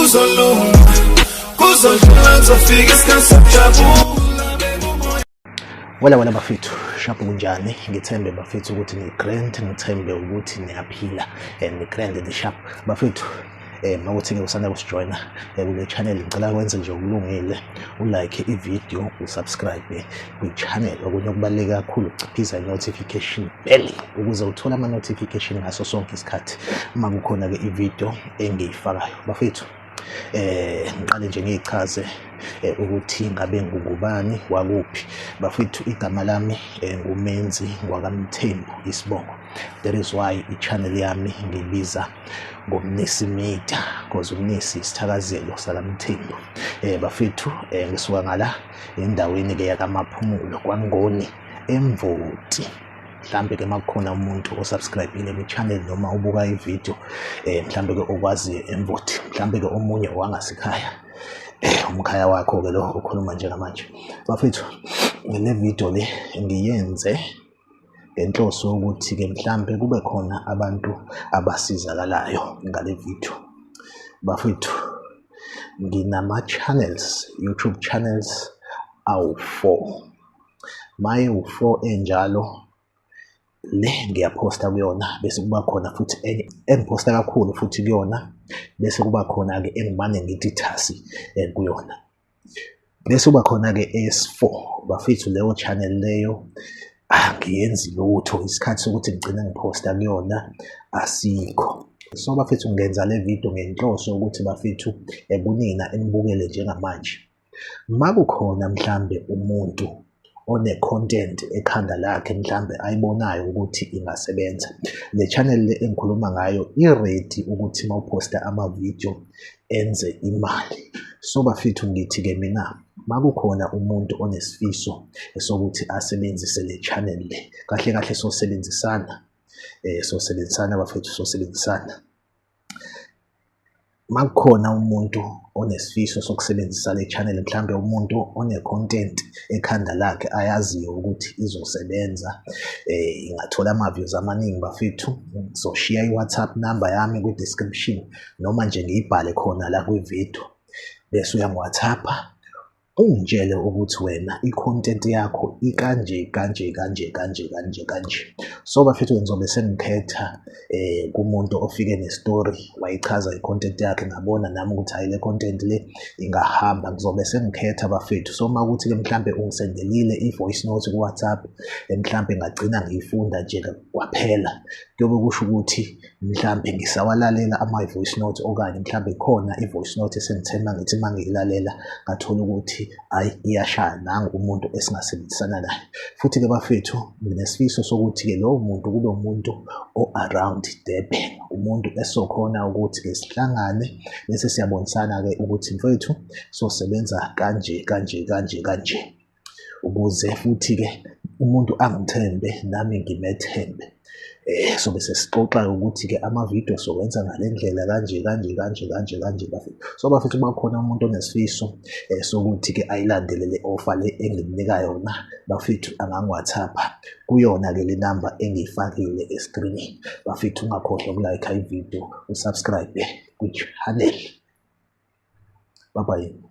kuzolunga, kuzodlula kuzofika isikhathi sokujabula. Wala bafethu, shaphu kunjani? Ngithembe bafethu ukuthi ni grand, ngithembe ukuthi niyaphila and ni grand and sharp. Bafethu, mawuthi-ke usanda kusijoyina kule channel, ngicela wenze nje okulungile, ulike i-video, usubscribe kwi-channel. Okunye okubaluleke kakhulu ukuciphiza i-notification bell ukuze uthole ama-notification ngaso sonke isikhathi uma kukhona-ke i-video engiyifakayo. Bafethu, ngiqale nje ngichaze ukuthi ngabe ngubani wakuphi. Bafethu, igama lami nguMenzi ngwakaMthembu Isibongo. That is why i-channel yami ngibiza ngoMnisi Media, because uMnisi isithakazelo sakaMthembu. Bafethu, ngisuka ngala endaweni-ke yakaMaphumulo kwaNgoni eMvoti. Mhlambe-ke makukhona umuntu osubscribe-ile kwi-channel noma ubuka i-video mhlambe-ke okwaziyo eMvoti, mhlambe-ke omunye owangasekhaya, umkhaya wakho-ke lo okhuluma njengamanje. Bafethu, le video le ngiyenze ngenhloso yokuthi-ke mhlambe kube khona abantu abasizakalayo ngale video. Bafethu, nginama-channels, YouTube channels awu-4. Maye u-4 enjalo, le ngiyaphosta kuyona, bese kuba khona futhi enye engiphosta kakhulu futhi kuyona, bese kuba khona-ke engimane ngithi thasi kuyona, bese kuba khona-ke S4. Bafethu, leyo channel leyo angiyenzi lutho, isikhathi sokuthi ngigcine ngiphosta kuyona asikho. So bafethu, ngenza le video ngenhloso ukuthi bafethu kunina enibukele njengamanje, makukhona mhlambe umuntu one-content ekhanda lakhe mhlambe ayibonayo ukuthi ingasebenza, le channel le engikhuluma ngayo i-ready ukuthi mawuposta ama-video enze imali. So bafethu, ngithi-ke mina makukhona umuntu onesifiso sokuthi asebenzise le channel le, kahle kahle sosebenzisana bafethu, sosebenzisana. Makukhona umuntu onesifiso sokusebenzisa le channel, mhlambe umuntu one-content ekhanda lakhe ayaziyo ukuthi izosebenza, ingathola ama-views amaningi, bafethu, ngizoshiya i-WhatsApp number yami kwi-description noma nje ngiyibhale khona la kwi-video, bese uyangi-WhatsAppa ungitshele ukuthi wena i-content yakho ikanje kanje kanje kanje kanje kanje. So bafethu, ngizobe sengikhetha kumuntu ofike ne-story wayichaza i-content yakhe, ngabona nami ukuthi hayi le content le ingahamba, ngizobe sengikhetha bafethu. So uma ukuthi-ke mhlambe ungisendelile i-voice note ku-WhatsApp, mhlambe ngagcina ngiyifunda nje kwaphela, kuyobe kusho ukuthi mhlambe ngisawalalela ama-voice note, okanye mhlambe khona i-voice note esengithemba ngithi uma ngiyilalela ngathola ukuthi hayi iyashaya nangu umuntu esingasebenzisana naye. Futhi-ke bafethu, nginesifiso sokuthi-ke lowo muntu kube umuntu o-around Durban, umuntu esokhona ukuthi-ke sihlangane bese siyabonisana-ke ukuthi mfethu sosebenza kanje kanje kanje kanje, ukuze futhi-ke umuntu angithembe nami ngimethembe. So bese sixoxa ukuthi-ke ama-video sowenza ngale ndlela kanje kanje kanje kanje kanje bafethu. So bafethu, bakhona umuntu onesifiso sokuthi-ke ayilandele le offer le engimnika yona bafethu, angangi-WhatsAppa kuyona-ke le number engiyifakile escreenini. Bafethu, ungakhohlwa ukulike i-video, usubscribe kwi-channel. Bye bye.